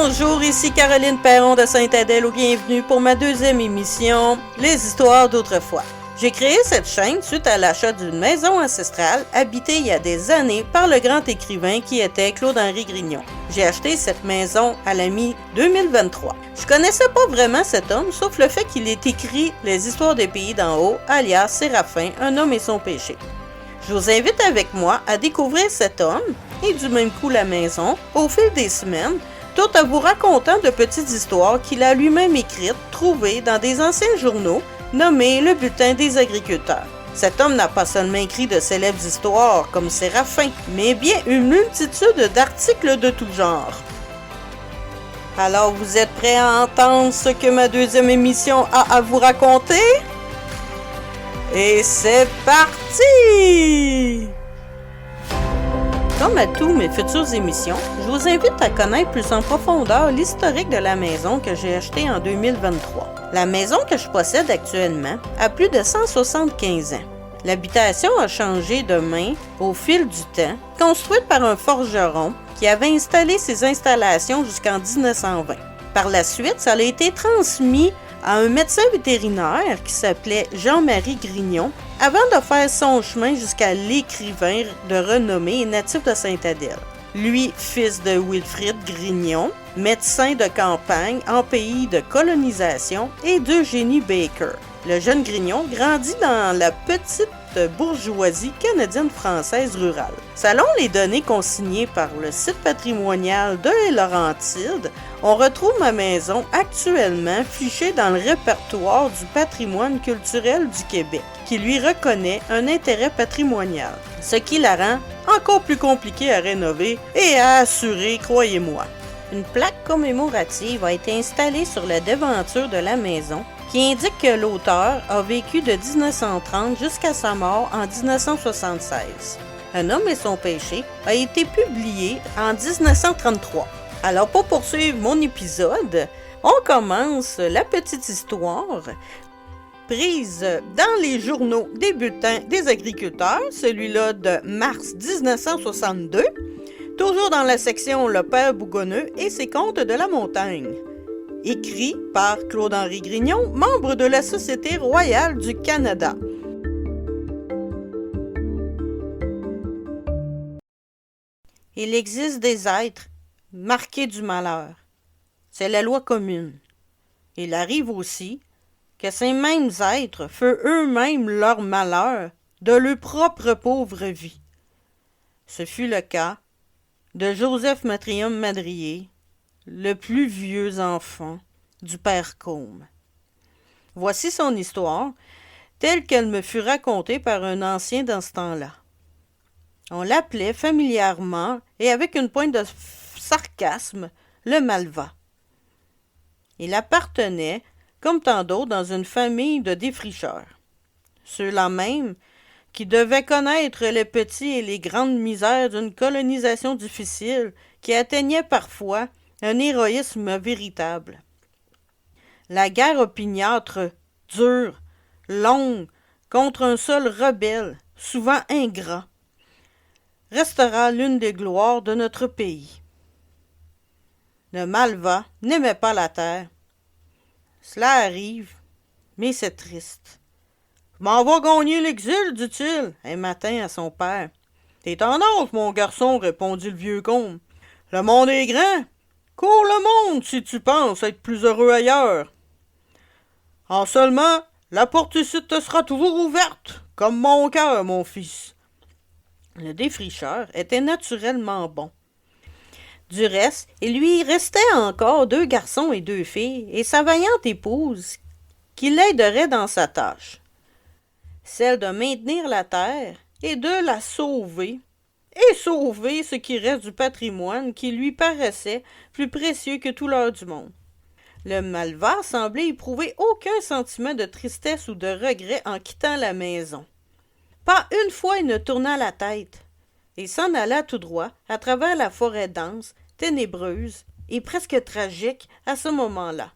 Bonjour, ici Caroline Perron de Sainte-Adèle. Bienvenue pour ma deuxième émission, Les histoires d'autrefois. J'ai créé cette chaîne suite à l'achat d'une maison ancestrale habitée il y a des années par le grand écrivain qui était Claude-Henri Grignon. J'ai acheté cette maison à la mi-2023. Je connaissais pas vraiment cet homme, sauf le fait qu'il ait écrit Les histoires des pays d'en haut, alias Séraphin, un homme et son péché. Je vous invite avec moi à découvrir cet homme et du même coup la maison au fil des semaines, tout en vous racontant de petites histoires qu'il a lui-même écrites, trouvées dans des anciens journaux nommés Le Bulletin des agriculteurs. Cet homme n'a pas seulement écrit de célèbres histoires comme Séraphin, mais bien une multitude d'articles de tout genre. Alors vous êtes prêts à entendre ce que ma deuxième émission a à vous raconter? Et c'est parti! Comme à tous mes futures émissions, je vous invite à connaître plus en profondeur l'historique de la maison que j'ai achetée en 2023. La maison que je possède actuellement a plus de 175 ans. L'habitation a changé de main au fil du temps, construite par un forgeron qui avait installé ses installations jusqu'en 1920. Par la suite, ça a été transmis à un médecin vétérinaire qui s'appelait Jean-Marie Grignon, avant de faire son chemin jusqu'à l'écrivain de renommée et natif de Sainte-Adèle. Lui, fils de Wilfrid Grignon, médecin de campagne en pays de colonisation, et d'Eugénie Baker. Le jeune Grignon grandit dans la petite bourgeoisie canadienne-française rurale. Selon les données consignées par le site patrimonial de Laurentides, on retrouve ma maison actuellement fichée dans le répertoire du patrimoine culturel du Québec, qui lui reconnaît un intérêt patrimonial, ce qui la rend encore plus compliquée à rénover et à assurer, croyez-moi. Une plaque commémorative a été installée sur la devanture de la maison qui indique que l'auteur a vécu de 1930 jusqu'à sa mort en 1976. Un homme et son péché a été publié en 1933. Alors pour poursuivre mon épisode, on commence la petite histoire prise dans les journaux des bulletins des agriculteurs, celui-là de mars 1962, toujours dans la section Le Père Bougonneux et ses contes de la montagne. Écrit par Claude-Henri Grignon, membre de la Société royale du Canada. Il existe des êtres marqués du malheur. C'est la loi commune. Il arrive aussi que ces mêmes êtres font eux-mêmes leur malheur de leur propre pauvre vie. Ce fut le cas de Joseph Matrium Madrier, le plus vieux enfant du père Côme. Voici son histoire, telle qu'elle me fut racontée par un ancien dans ce temps-là. On l'appelait familièrement et avec une pointe de sarcasme, le Malva. Il appartenait, comme tant d'autres, dans une famille de défricheurs. Ceux-là même qui devaient connaître les petits et les grandes misères d'une colonisation difficile qui atteignait parfois un héroïsme véritable. La guerre opiniâtre, dure, longue, contre un sol rebelle, souvent ingrat, restera l'une des gloires de notre pays. Le Malva n'aimait pas la terre. Cela arrive, mais c'est triste. « Je m'en vais gagner l'exil, dit-il, un matin à son père. « T'es en âge, mon garçon, répondit le vieux Côme. « Le monde est grand. Cours le monde si tu penses être plus heureux ailleurs. En seulement, la porte ici te sera toujours ouverte, comme mon cœur, mon fils. » Le défricheur était naturellement bon. Du reste, il lui restait encore 2 garçons et 2 filles, et sa vaillante épouse, qui l'aiderait dans sa tâche, celle de maintenir la terre et de la sauver, et sauver ce qui reste du patrimoine qui lui paraissait plus précieux que tout l'or du monde. Le Malva semblait éprouver aucun sentiment de tristesse ou de regret en quittant la maison. Pas une fois il ne tourna la tête, et s'en alla tout droit à travers la forêt dense, ténébreuse et presque tragique à ce moment-là.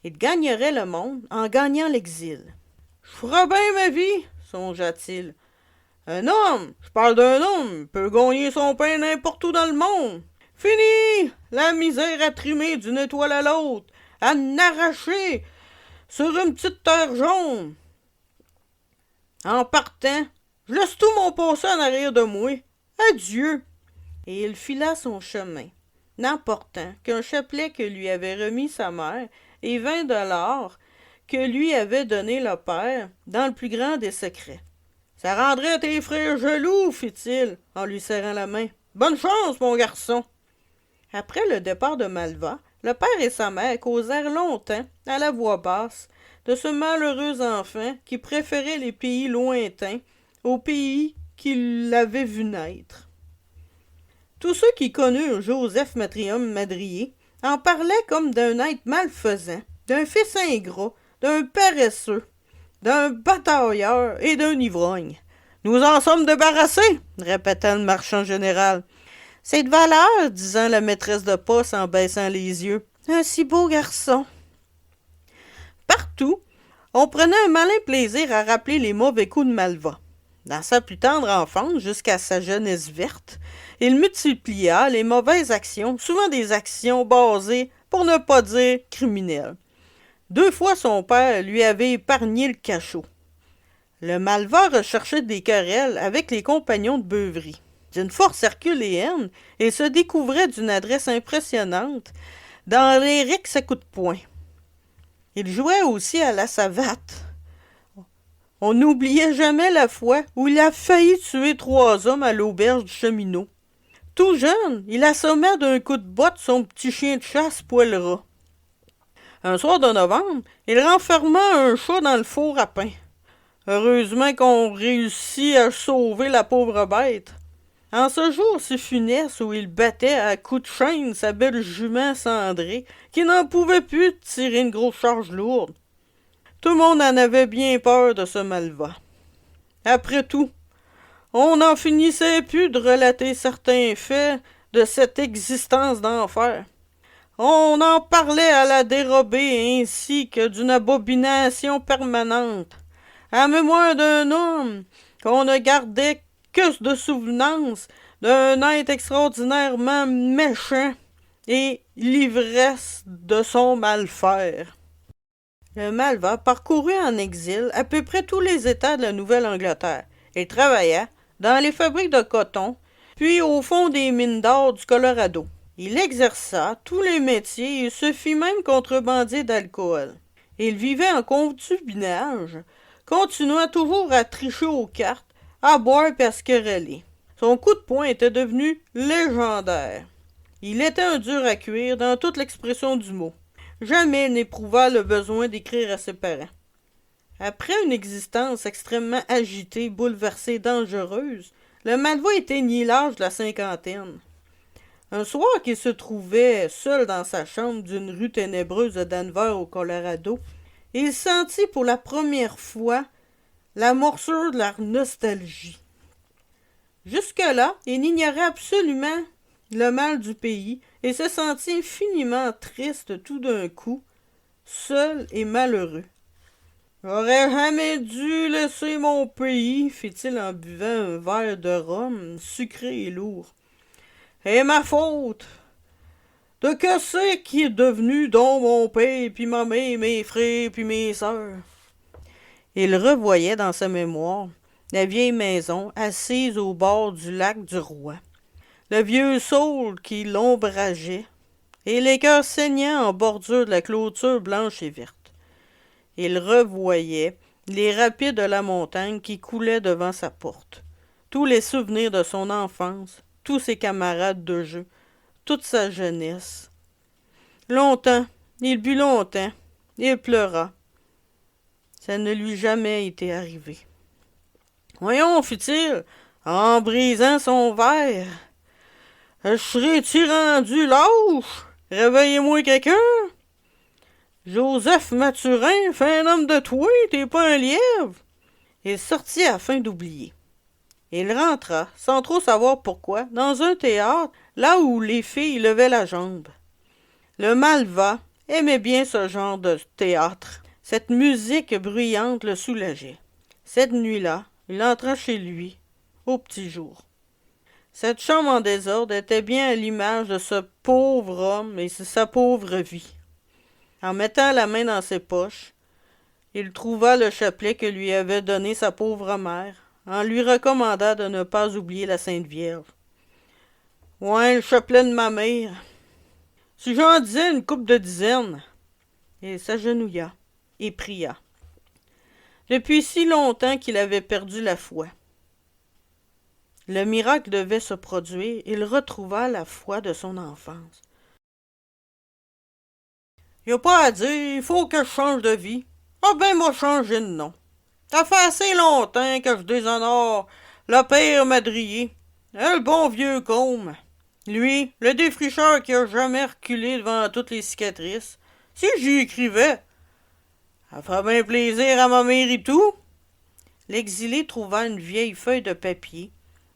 Il gagnerait le monde en gagnant l'exil. « Je ferai bien ma vie, songea-t-il. Un homme, je parle d'un homme, peut gagner son pain n'importe où dans le monde. Fini la misère à trimer d'une étoile à l'autre, à n'arracher sur une petite terre jaune. En partant, je laisse tout mon passé en arrière de moi. Adieu. Et il fila son chemin, n'emportant qu'un chapelet que lui avait remis sa mère et 20 $ que lui avait donné le père dans le plus grand des secrets. Ça rendrait tes frères jaloux, fit-il, en lui serrant la main. Bonne chance, mon garçon. Après le départ de Malva, le père et sa mère causèrent longtemps, à la voix basse, de ce malheureux enfant qui préférait les pays lointains aux pays qui l'avaient vu naître. Tous ceux qui connurent Joseph Matrium Madrier en parlaient comme d'un être malfaisant, d'un fils ingrat, d'un paresseux, d'un batailleur et d'un ivrogne. Nous en sommes débarrassés, répéta le marchand général. C'est de valeur, disant la maîtresse de poste en baissant les yeux. Un si beau garçon. Partout, on prenait un malin plaisir à rappeler les mauvais coups de Malva. Dans sa plus tendre enfance, jusqu'à sa jeunesse verte, il multiplia les mauvaises actions, souvent des actions basées, pour ne pas dire criminelles. 2 fois son père lui avait épargné le cachot. Le Malva recherchait des querelles avec les compagnons de beuverie. D'une force herculéenne, il se découvrait d'une adresse impressionnante dans les rixes à coups de poing. Il jouait aussi à la savate. On n'oubliait jamais la fois où il a failli tuer 3 hommes à l'auberge du cheminot. Tout jeune, il assommait d'un coup de botte son petit chien de chasse Poil-ras. Un soir de novembre, il renferma un chat dans le four à pain. Heureusement qu'on réussit à sauver la pauvre bête. En ce jour si funeste où il battait à coups de chaîne sa belle jument cendrée, qui n'en pouvait plus de tirer une grosse charge lourde. Tout le monde en avait bien peur de ce Malva. Après tout, on n'en finissait plus de relater certains faits de cette existence d'enfer. On en parlait à la dérobée ainsi que d'une abomination permanente, à la mémoire d'un homme qu'on ne gardait que de souvenance d'un être extraordinairement méchant et l'ivresse de son mal-faire. Le Malva parcourut en exil à peu près tous les États de la Nouvelle-Angleterre. Il travailla dans les fabriques de coton, puis au fond des mines d'or du Colorado. Il exerça tous les métiers et se fit même contrebandier d'alcool. Il vivait en concubinage, continuant toujours à tricher aux cartes, à boire et à se quereller. Son coup de poing était devenu légendaire. Il était un dur à cuire dans toute l'expression du mot. Jamais il n'éprouva le besoin d'écrire à ses parents. Après une existence extrêmement agitée, bouleversée, dangereuse, le Malva atteignit l'âge de la 50aine. Un soir qu'il se trouvait seul dans sa chambre d'une rue ténébreuse de Denver au Colorado, il sentit pour la première fois la morsure de la nostalgie. Jusque-là, il ignorait absolument le mal du pays et se sentit infiniment triste tout d'un coup, seul et malheureux. « J'aurais jamais dû laisser mon pays, fit-il en buvant un verre de rhum sucré et lourd. Et ma faute! De que c'est qui est devenu donc mon père, puis ma mère, mes frères, puis mes sœurs? » Il revoyait dans sa mémoire la vieille maison assise au bord du lac du Roi, le vieux saule qui l'ombrageait, et les cœurs saignants en bordure de la clôture blanche et verte. Il revoyait les rapides de la montagne qui coulaient devant sa porte, tous les souvenirs de son enfance, tous ses camarades de jeu, toute sa jeunesse. Longtemps, il but longtemps, il pleura. Ça ne lui jamais été arrivé. « Voyons, fit-il, en brisant son verre, je serais-tu rendu lâche? Réveillez-moi quelqu'un! Joseph Mathurin, fais un homme de toi, t'es pas un lièvre! » Il sortit afin d'oublier. Il rentra, sans trop savoir pourquoi, dans un théâtre, là où les filles levaient la jambe. Le Malva aimait bien ce genre de théâtre. Cette musique bruyante le soulageait. Cette nuit-là, il entra chez lui, au petit jour. Cette chambre en désordre était bien à l'image de ce pauvre homme et de sa pauvre vie. En mettant la main dans ses poches, il trouva le chapelet que lui avait donné sa pauvre mère, en lui recommandant de ne pas oublier la Sainte Vierge. « Ouais, le chapelet de ma mère. Si j'en disais une couple de dizaines. » Il s'agenouilla et pria. Depuis si longtemps qu'il avait perdu la foi. Le miracle devait se produire, il retrouva la foi de son enfance. « Y a pas à dire, il faut que je change de vie. Ah ben, moi changer de nom. Ça fait assez longtemps que je déshonore le père madrier, le bon vieux Côme. Lui, le défricheur qui a jamais reculé devant toutes les cicatrices. Si j'y écrivais, ça ferait bien plaisir à ma mère et tout. » L'exilé trouva une vieille feuille de papier,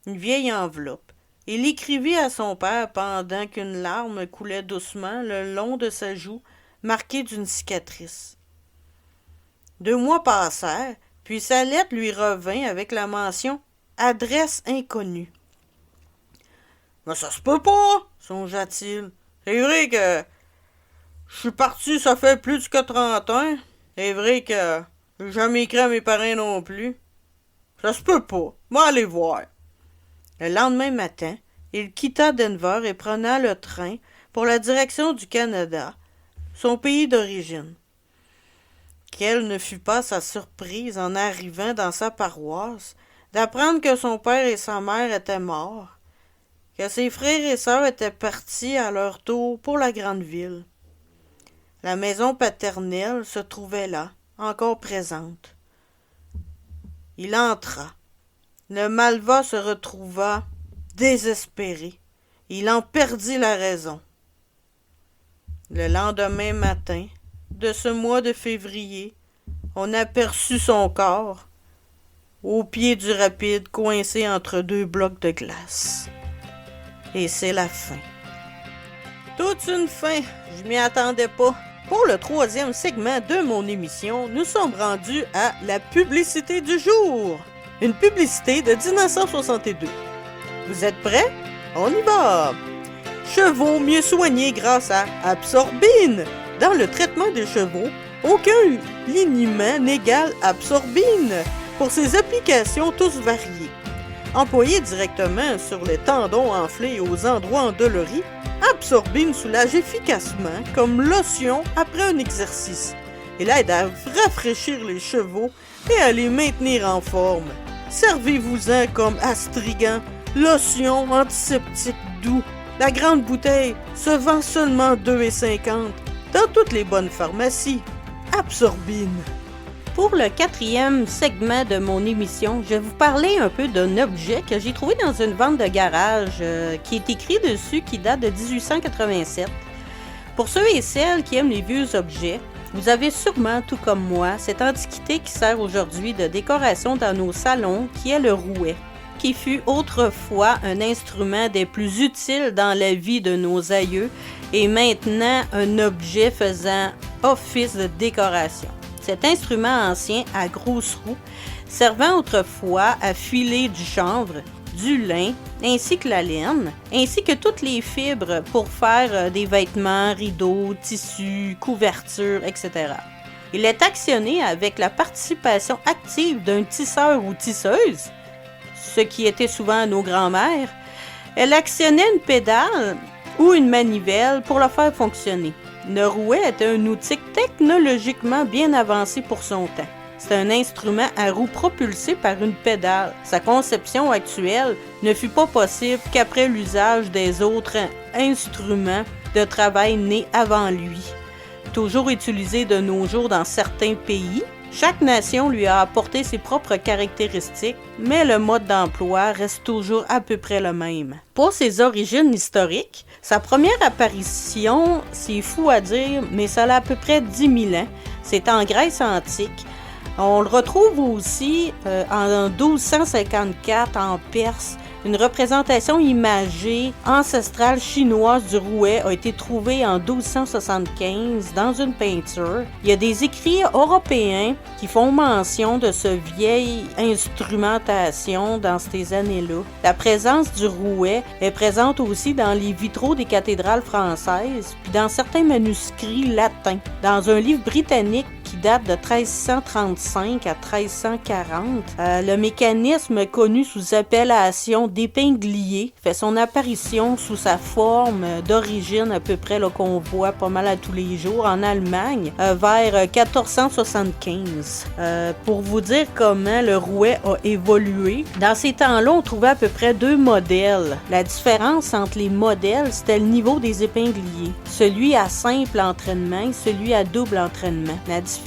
une vieille enveloppe. Il écrivit à son père pendant qu'une larme coulait doucement le long de sa joue, marquée d'une cicatrice. 2 mois passèrent, puis sa lettre lui revint avec la mention « Adresse inconnue ». « Mais ça se peut pas, songea-t-il. C'est vrai que je suis parti, ça fait plus que 30 ans. C'est vrai que j'ai jamais écrit à mes parents non plus. Ça se peut pas. Moi, allez voir. » Le lendemain matin, il quitta Denver et prenant le train pour la direction du Canada, son pays d'origine. Quelle ne fut pas sa surprise en arrivant dans sa paroisse d'apprendre que son père et sa mère étaient morts, que ses frères et sœurs étaient partis à leur tour pour la grande ville. La maison paternelle se trouvait là, encore présente. Il entra. Le malvat se retrouva désespéré. Il en perdit la raison. Le lendemain matin de ce mois de février, on aperçut son corps au pied du rapide, coincé entre 2 blocs de glace. Et c'est la fin. Toute une fin, je m'y attendais pas. Pour le 3e segment de mon émission, nous sommes rendus à la publicité du jour. Une publicité de 1962. Vous êtes prêts? On y va! Chevaux mieux soignés grâce à Absorbine. Dans le traitement des chevaux, aucun liniment n'égale Absorbine pour ses applications tous variées. Employé directement sur les tendons enflés et aux endroits endoloris, Absorbine soulage efficacement comme lotion après un exercice. Il aide à rafraîchir les chevaux et à les maintenir en forme. Servez-vous-en comme astrigant, lotion antiseptique doux. La grande bouteille se vend seulement 2,50 dans toutes les bonnes pharmacies. Absorbine. Pour le 4e segment de mon émission, je vais vous parler un peu d'un objet que j'ai trouvé dans une vente de garage qui est écrit dessus, qui date de 1887. Pour ceux et celles qui aiment les vieux objets, vous avez sûrement, tout comme moi, cette antiquité qui sert aujourd'hui de décoration dans nos salons, qui est le rouet, qui fut autrefois un instrument des plus utiles dans la vie de nos aïeux et maintenant un objet faisant office de décoration. Cet instrument ancien à grosses roues, servant autrefois à filer du chanvre, du lin, ainsi que la laine, ainsi que toutes les fibres pour faire des vêtements, rideaux, tissus, couvertures, etc. Il est actionné avec la participation active d'un tisseur ou tisseuse, ce qui était souvent nos grands-mères. Elle actionnait une pédale ou une manivelle pour le faire fonctionner. Le rouet était un outil technologiquement bien avancé pour son temps. C'est un instrument à roue propulsé par une pédale. Sa conception actuelle ne fut pas possible qu'après l'usage des autres instruments de travail nés avant lui. Toujours utilisé de nos jours dans certains pays, chaque nation lui a apporté ses propres caractéristiques, mais le mode d'emploi reste toujours à peu près le même. Pour ses origines historiques, sa première apparition, c'est fou à dire, mais ça a à peu près 10 000 ans. C'est en Grèce antique. On le retrouve aussi en 1254 en Perse, Une représentation imagée ancestrale chinoise du rouet a été trouvée en 1275 dans une peinture. Il y a des écrits européens qui font mention de ce vieille instrumentation dans ces années-là. La présence du rouet est présente aussi dans les vitraux des cathédrales françaises, puis dans certains manuscrits latins. Dans un livre britannique qui date de 1335 à 1340. Le mécanisme connu sous appellation d'épinglier fait son apparition sous sa forme d'origine à peu près qu'on voit pas mal à tous les jours en Allemagne vers 1475. Pour vous dire comment le rouet a évolué, dans ces temps-là, on trouvait à peu près 2 modèles. La différence entre les modèles, c'était le niveau des épingliers. Celui à simple entraînement et celui à double entraînement. La différence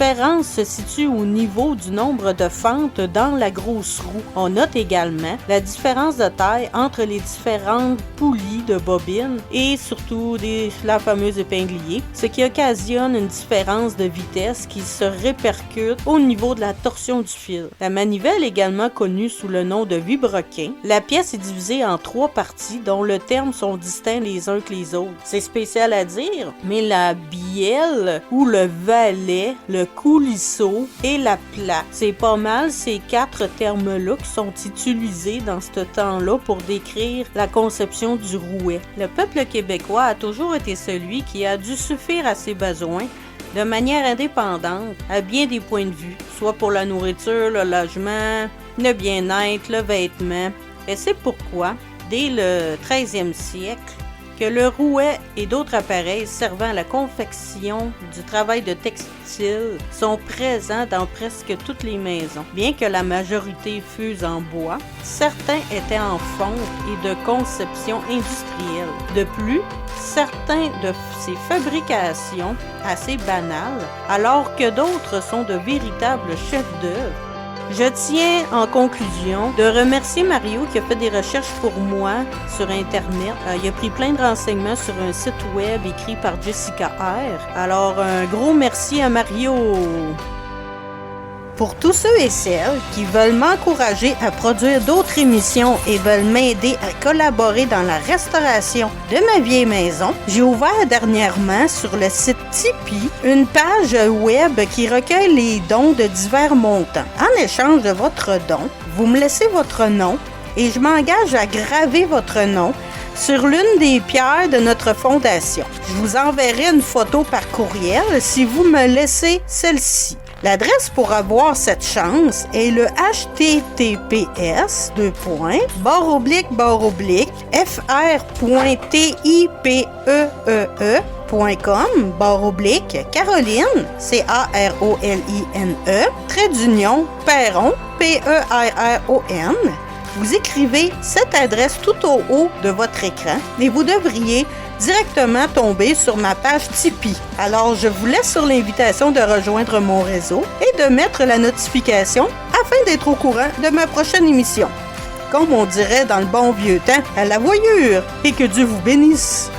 se situe au niveau du nombre de fentes dans la grosse roue. On note également la différence de taille entre les différentes poulies de bobine et surtout la fameuse épinglier, ce qui occasionne une différence de vitesse qui se répercute au niveau de la torsion du fil. La manivelle, également connue sous le nom de vibroquin, la pièce est divisée en 3 parties dont le terme sont distincts les uns que les autres. C'est spécial à dire, mais la bielle ou le valet, le coulisseau et la plaque. C'est pas mal ces 4 termes-là qui sont utilisés dans ce temps-là pour décrire la conception du rouet. Le peuple québécois a toujours été celui qui a dû suffire à ses besoins de manière indépendante à bien des points de vue, soit pour la nourriture, le logement, le bien-être, le vêtement. Et c'est pourquoi, dès le 13e siècle, que le rouet et d'autres appareils servant à la confection du travail de textile sont présents dans presque toutes les maisons. Bien que la majorité fût en bois, certains étaient en fonte et de conception industrielle. De plus, certains de ces fabrications assez banales, alors que d'autres sont de véritables chefs-d'œuvre. Je tiens en conclusion de remercier Mario qui a fait des recherches pour moi sur Internet. Il a pris plein de renseignements sur un site web écrit par Jessica R. Alors un gros merci à Mario. Pour tous ceux et celles qui veulent m'encourager à produire d'autres émissions et veulent m'aider à collaborer dans la restauration de ma vieille maison, j'ai ouvert dernièrement sur le site Tipeee une page web qui recueille les dons de divers montants. En échange de votre don, vous me laissez votre nom et je m'engage à graver votre nom sur l'une des pierres de notre fondation. Je vous enverrai une photo par courriel si vous me laissez celle-ci. L'adresse pour avoir cette chance est le https://fr.tipee.com/Caroline, Caroline, Perron, Perron. Vous écrivez cette adresse tout au haut de votre écran et vous devriez directement tomber sur ma page Tipeee. Alors, je vous laisse sur l'invitation de rejoindre mon réseau et de mettre la notification afin d'être au courant de ma prochaine émission. Comme on dirait dans le bon vieux temps, à la voyure et que Dieu vous bénisse.